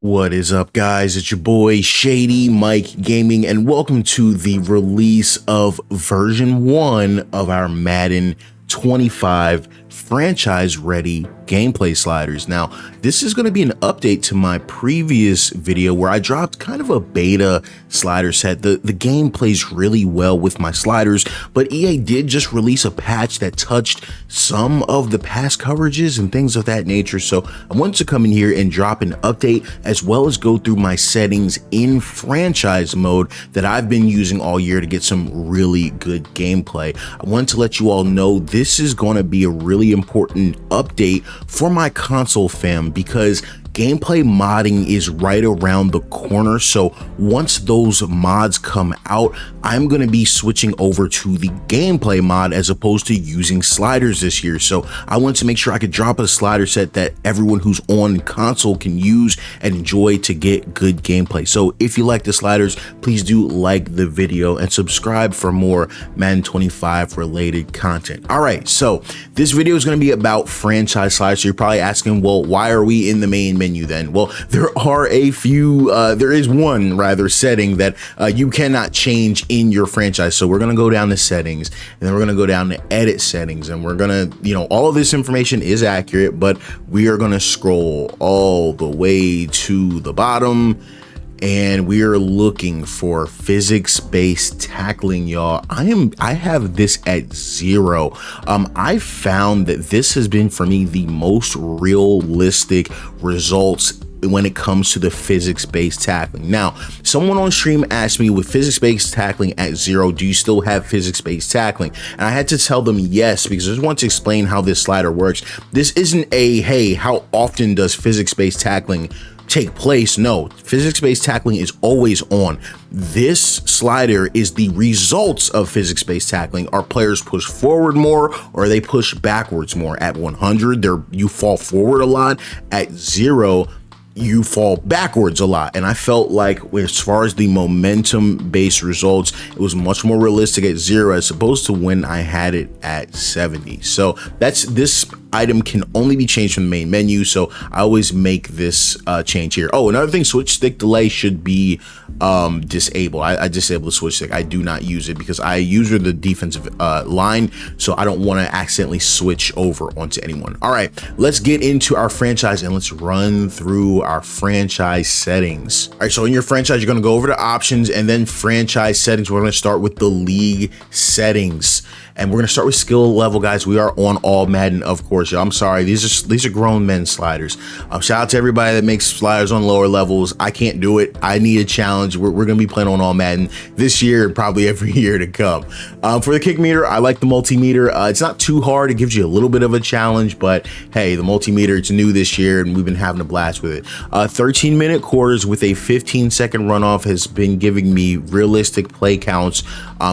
What is up, guys? It's your boy Shady Mike Gaming, and welcome to the release of version 1 of our Madden 25 franchise ready gameplay sliders. Now, this is going to be an update to my previous video where I dropped kind of a beta slider set. The game plays really well with my sliders, but EA did just release a patch that touched some of the past coverages and things of that nature. So I wanted to come in here and drop an update as well as go through my settings in franchise mode that I've been using all year to get some really good gameplay. I wanted to let you all know this is going to be a really important update for my console fam because gameplay modding is right around the corner. So once those mods come out, I'm going to be switching over to the gameplay mod as opposed to using sliders this year. So I wanted to make sure I could drop a slider set that everyone who's on console can use and enjoy to get good gameplay. So if you like the sliders, please do like the video and subscribe for more Madden 25 related content. All right, so this video is going to be about franchise sliders. So you're probably asking, well, why are we in the main menu then? Well, there are a few, there is one rather setting that you cannot change in your franchise. So we're going to go down to settings and then we're going to go down to edit settings, and we're going to, all of this information is accurate, but we are going to scroll all the way to the bottom and we are looking for physics-based tackling, y'all. I have this at 0. I found that this has been for me the most realistic results when it comes to the physics-based tackling. Now, someone on stream asked me, with physics-based tackling at 0, do you still have physics-based tackling? And I had to tell them yes, because I just want to explain how this slider works. This isn't a, hey, how often does physics-based tackling take place? No, physics-based tackling is always on. This slider is the results of physics-based tackling. Are players push forward more or they push backwards more? At 100, you fall forward a lot. At 0, you fall backwards a lot. And I felt like as far as the momentum based results, it was much more realistic at 0 as opposed to when I had it at 70. So this item can only be changed from the main menu, so I always make this change here. Oh, another thing, switch stick delay should be disabled. I disable the switch stick. I do not use it because I use the defensive line, so I don't want to accidentally switch over onto anyone. All right, let's get into our franchise and let's run through our franchise settings. All right, so in your franchise, you're going to go over to options and then franchise settings. We're going to start with the league settings. And we're going to start with skill level, guys. We are on all Madden, of course. I'm sorry. These are grown men sliders. Shout out to everybody that makes sliders on lower levels. I can't do it. I need a challenge. We're going to be playing on all Madden this year and probably every year to come. For the kick meter, I like the multimeter. It's not too hard. It gives you a little bit of a challenge, but hey, the multimeter, it's new this year and we've been having a blast with it. 13-minute quarters with a 15-second runoff has been giving me realistic play counts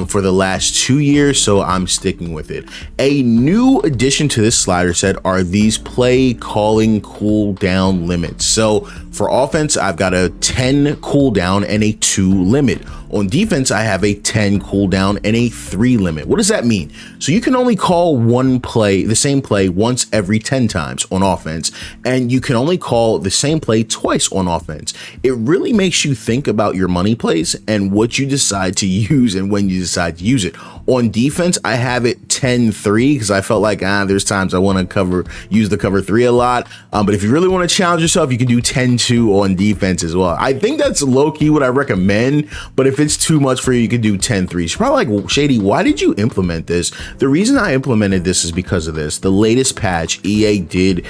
for the last 2 years, so I'm sticking with it. A new addition to this slider set are these play calling cooldown limits. So for offense, I've got a 10 cooldown and a 2 limit. On defense, I have a 10 cooldown and a 3 limit. What does that mean? So you can only call the same play once every 10 times on offense, and you can only call the same play twice on offense. It really makes you think about your money plays and what you decide to use and when you decide to use it. On defense, I have it 10-3 because I felt like there's times I want to use the cover 3 a lot. But if you really want to challenge yourself, you can do 10-2 on defense as well. I think that's low-key what I recommend, but if it's too much for you, you can do 10-3. You're probably like, well, Shady, why did you implement this? The reason I implemented this is because of this. The latest patch, EA did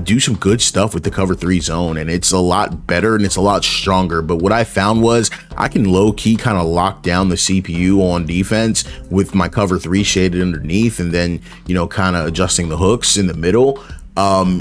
do some good stuff with the cover 3 zone, and it's a lot better and it's a lot stronger. But what I found was I can low-key kind of lock down the CPU on defense with my cover 3 shaded underneath and then, kind of adjusting the hooks in the middle.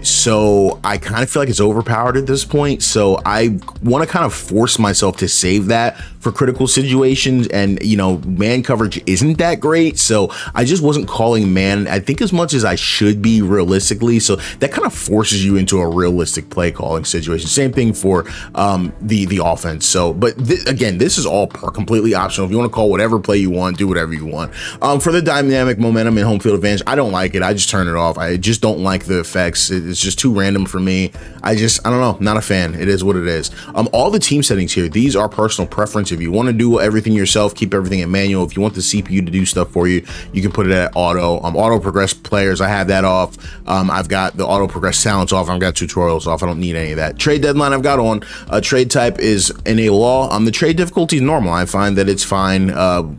So I kind of feel like it's overpowered at this point. So I want to kind of force myself to save that for critical situations, and man coverage isn't that great, so I just wasn't calling man, I think, as much as I should be realistically. So that kind of forces you into a realistic play calling situation. Same thing for the offense. So, but again, this is all completely optional. If you want to call whatever play you want, do whatever you want. For the dynamic momentum and home field advantage, I don't like it. I just turn it off. I just don't like the effects. It's just too random for me. I don't know, not a fan. It is what it is. All the team settings here, these are personal preference. If you want to do everything yourself, keep everything in manual. If you want the CPU to do stuff for you, you can put it at auto. Auto progress players, I have that off. I've got the auto progress talents off. I've got tutorials off. I don't need any of that. Trade deadline I've got on. Trade type is enable all. The trade difficulty is normal. I find that it's fine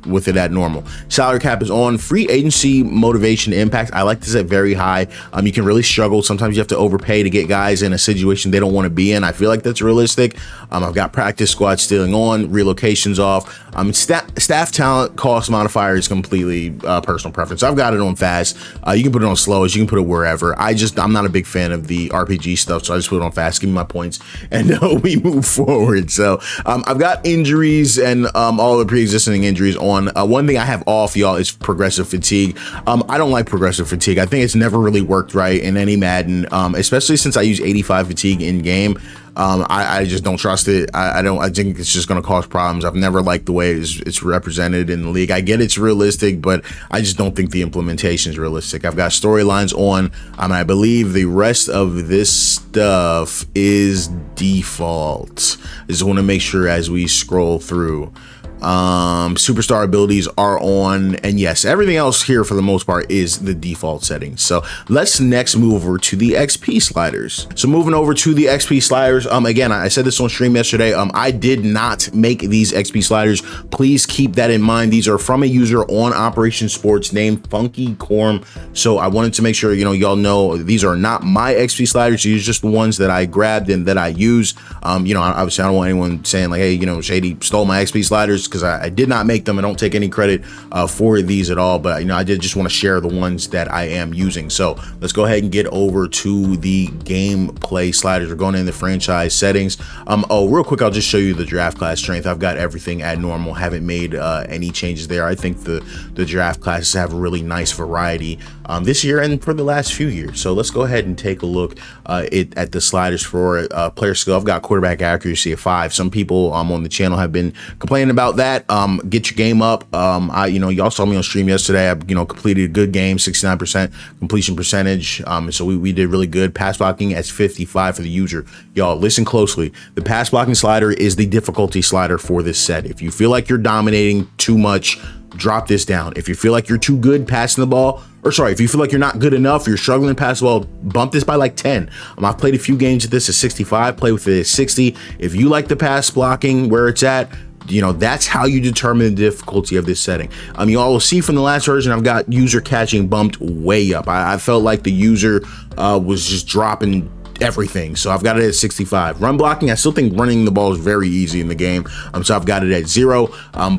with it at normal. Salary cap is on. Free agency motivation impact, I like this at very high. You can really struggle. Sometimes you have to overpay to get guys in a situation they don't want to be in. I feel like that's realistic. I've got practice squad stealing on, relocations off. Staff talent cost modifier is completely personal preference. I've got it on fast. You can put it on slowest. You can put it wherever. I'm not a big fan of the RPG stuff, so I just put it on fast. Give me my points, and we move forward. So I've got injuries and all the pre-existing injuries on. One thing I have off, y'all, is progressive fatigue. I don't like progressive fatigue. I think it's never really worked right in any Madden, especially since I use 85 fatigue in game. I just don't trust it. I think it's just going to cause problems. I've never liked the way it's represented in the league. I get it's realistic, but I just don't think the implementation is realistic. I've got storylines on. I believe the rest of this stuff is default. I just want to make sure as we scroll through. Superstar abilities are on, and yes, everything else here for the most part is the default settings. So let's next move over to the XP sliders. So moving over to the XP sliders, again, I said this on stream yesterday, I did not make these XP sliders. Please keep that in mind. These are from a user on Operation Sports named Funky Corm. So I wanted to make sure y'all know these are not my XP sliders. These are just the ones that I grabbed and that I use. Obviously I don't want anyone saying like, hey, Shady stole my XP sliders, because I did not make them. I don't take any credit for these at all, but I did just want to share the ones that I am using. So let's go ahead and get over to the gameplay sliders. We're going in the franchise settings. Real quick, I'll just show you the draft class strength. I've got everything at normal, haven't made any changes there. I think the draft classes have a really nice variety this year and for the last few years. So let's go ahead and take a look at the sliders for player skill. I've got quarterback accuracy at 5. Some people on the channel have been complaining about that. Get your game up. Y'all saw me on stream yesterday. I completed a good game, 69% completion percentage. So we did really good. Pass blocking at 55 for the user. Y'all listen closely. The pass blocking slider is the difficulty slider for this set. If you feel like you're dominating too much, drop this down. If you feel like you're too good passing the ball, if you feel like you're not good enough, you're struggling to pass the ball, bump this by like 10. I've played a few games with this at 65, play with it at 60. If you like the pass blocking where it's at, that's how you determine the difficulty of this setting. You all will see from the last version, I've got user catching bumped way up. I felt like the user was just dropping everything, so I've got it at 65. Run blocking, I still think running the ball is very easy in the game, so I've got it at 0.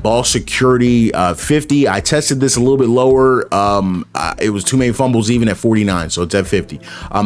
Ball security 50. I tested this a little bit lower. It was too many fumbles even at 49, so it's at 50.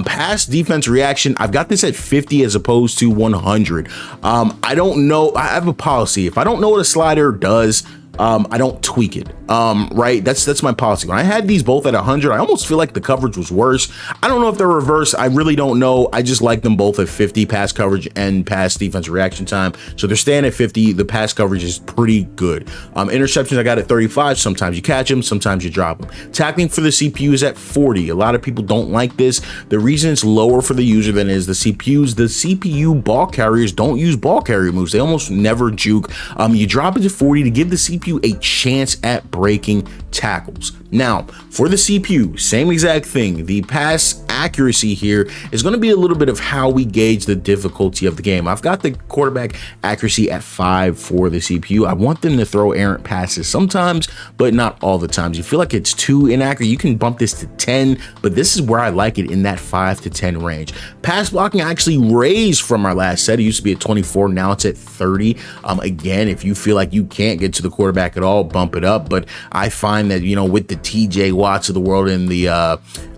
Pass defense reaction, I've got this at 50 as opposed to 100. I don't know, I have a policy. If I don't know what a slider does, I don't tweak it. Right? That's my policy. When I had these both at 100, I almost feel like the coverage was worse. I don't know if they're reverse. I really don't know. I just like them both at 50, pass coverage and pass defense reaction time. So they're staying at 50. The pass coverage is pretty good. Interceptions, I got at 35. Sometimes you catch them, sometimes you drop them. Tackling for the CPU is at 40. A lot of people don't like this. The reason it's lower for the user than is the CPUs. The CPU ball carriers don't use ball carrier moves. They almost never juke. You drop it to 40 to give the CPU a chance at breaking tackles. Now, for the CPU, same exact thing. The pass accuracy here is going to be a little bit of how we gauge the difficulty of the game. I've got the quarterback accuracy at 5 for the CPU. I want them to throw errant passes sometimes, but not all the times. You feel like it's too inaccurate, you can bump this to 10, but this is where I like it, in that 5 to 10 range. Pass blocking actually raised from our last set. It used to be at 24, now it's at 30. Again, if you feel like you can't get to the quarterback at all, bump it up. But I find that, with the TJ Watts of the world and the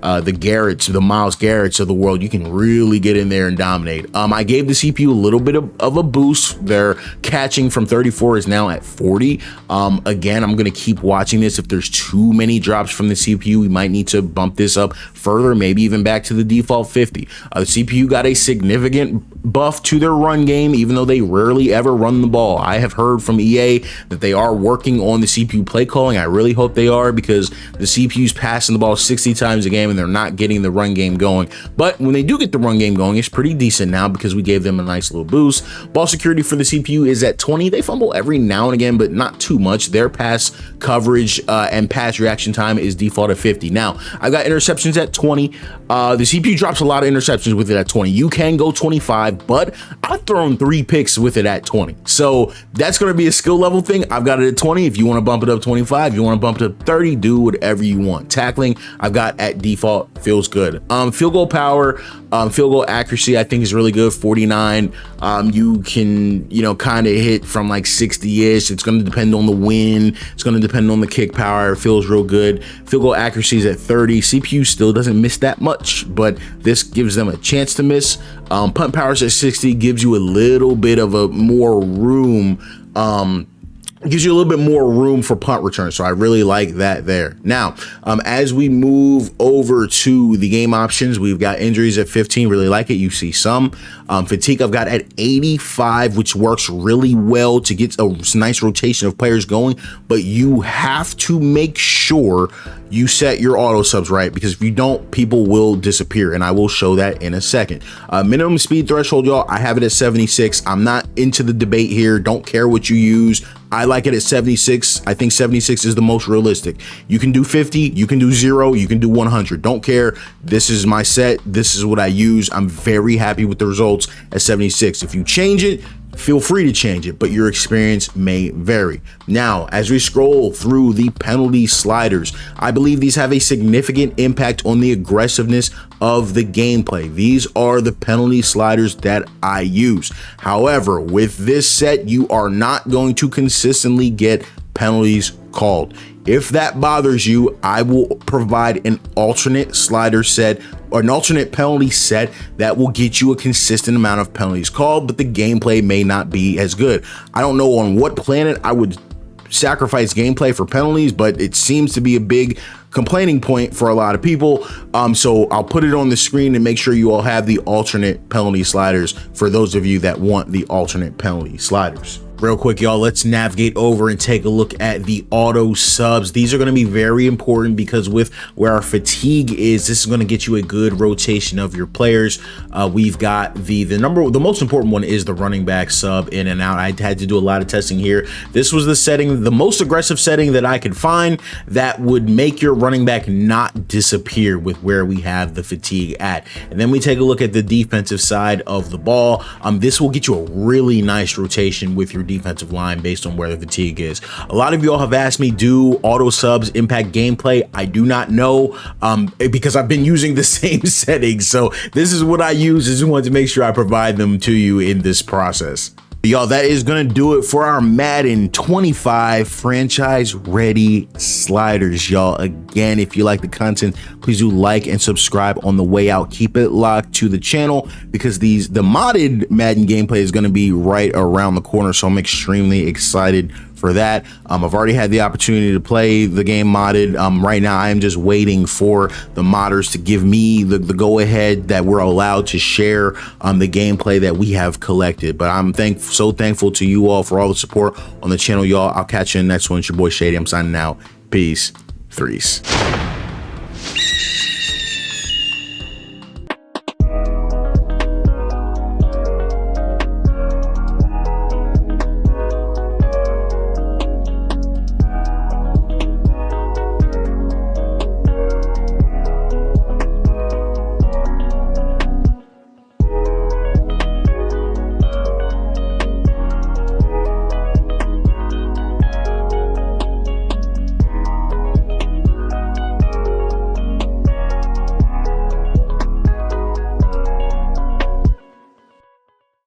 the Garretts, the Miles Garretts of the world, you can really get in there and dominate. I gave the CPU a little bit of a boost. Their catching from 34 is now at 40. Again, I'm going to keep watching this. If there's too many drops from the CPU, we might need to bump this up further, maybe even back to the default 50. The CPU got a significant buff to their run game, even though they rarely ever run the ball. I have heard from EA that they are working on the CPU play calling. I really hope they are, because the CPU's passing the ball 60 times a game and they're not getting the run game going. But when they do get the run game going, it's pretty decent now because we gave them a nice little boost. Ball security for the CPU is at 20. They fumble every now and again, but not too much. Their pass coverage and pass reaction time is default at 50. Now, I've got interceptions at 20. The CPU drops a lot of interceptions with it at 20. You can go 25, but I've thrown 3 picks with it at 20. So that's going to be a skill level thing. I've got it at 20. If you want to bump it up 25, you want to bump it up 30, do whatever you want. Tackling, I've got at default, feels good. Field goal power, field goal accuracy, I think is really good, 49. You can, kind of hit from like 60-ish. It's going to depend on the wind. It's going to depend on the kick power. It feels real good. Field goal accuracy is at 30. CPU still doesn't miss that much, but this gives them a chance to miss. Punt power is at 60, gives you a little bit of a more room. Gives you a little bit more room for punt return. So I really like that there. Now, as we move over to the game options, we've got injuries at 15. Really like it. You see some fatigue I've got at 85, which works really well to get a nice rotation of players going. But you have to make sure you set your auto subs right, because if you don't, people will disappear, and I will show that in a second. Minimum speed threshold, y'all, I have it at 76. I'm not into the debate here. Don't care what you use. I like it at 76. I think 76 is the most realistic. You can do 50, you can do 0, you can do 100. Don't care. This is my set. This is what I use. I'm very happy with the results at 76. If you change it, feel free to change it, but your experience may vary. Now, as we scroll through the penalty sliders, I believe these have a significant impact on the aggressiveness of the gameplay. These are the penalty sliders that I use. However, with this set, you are not going to consistently get penalties called. If that bothers you, I will provide an alternate slider set or an alternate penalty set that will get you a consistent amount of penalties called, but the gameplay may not be as good. I don't know on what planet I would sacrifice gameplay for penalties, but it seems to be a big complaining point for a lot of people. So I'll put it on the screen and make sure you all have the alternate penalty sliders for those of you that want the alternate penalty sliders. Real quick, y'all, let's navigate over and take a look at the auto subs. These are going to be very important because with where our fatigue is, this is going to get you a good rotation of your players. We've got the most important one is the running back sub in and out. I had to do a lot of testing here. This was the setting, the most aggressive setting that I could find that would make your running back not disappear with where we have the fatigue at. And then we take a look at the defensive side of the ball. This will get you a really nice rotation with your defensive line based on where the fatigue is. A lot of y'all have asked me, do auto subs impact gameplay? I do not know, because I've been using the same settings. So this is what I use. I just wanted to make sure I provide them to you in this process. Y'all, that is going to do it for our Madden 25 franchise ready sliders. Y'all, again, if you like the content, please do like and subscribe on the way out. Keep it locked to the channel because the modded Madden gameplay is going to be right around the corner. So I'm extremely excited for that. I've already had the opportunity to play the game modded. Right now I am just waiting for the modders to give me the go ahead that we're allowed to share the gameplay that we have collected. But I'm so thankful to you all for all the support on the channel, y'all. I'll catch you in the next one. It's your boy Shady. I'm signing out. Peace. Threes.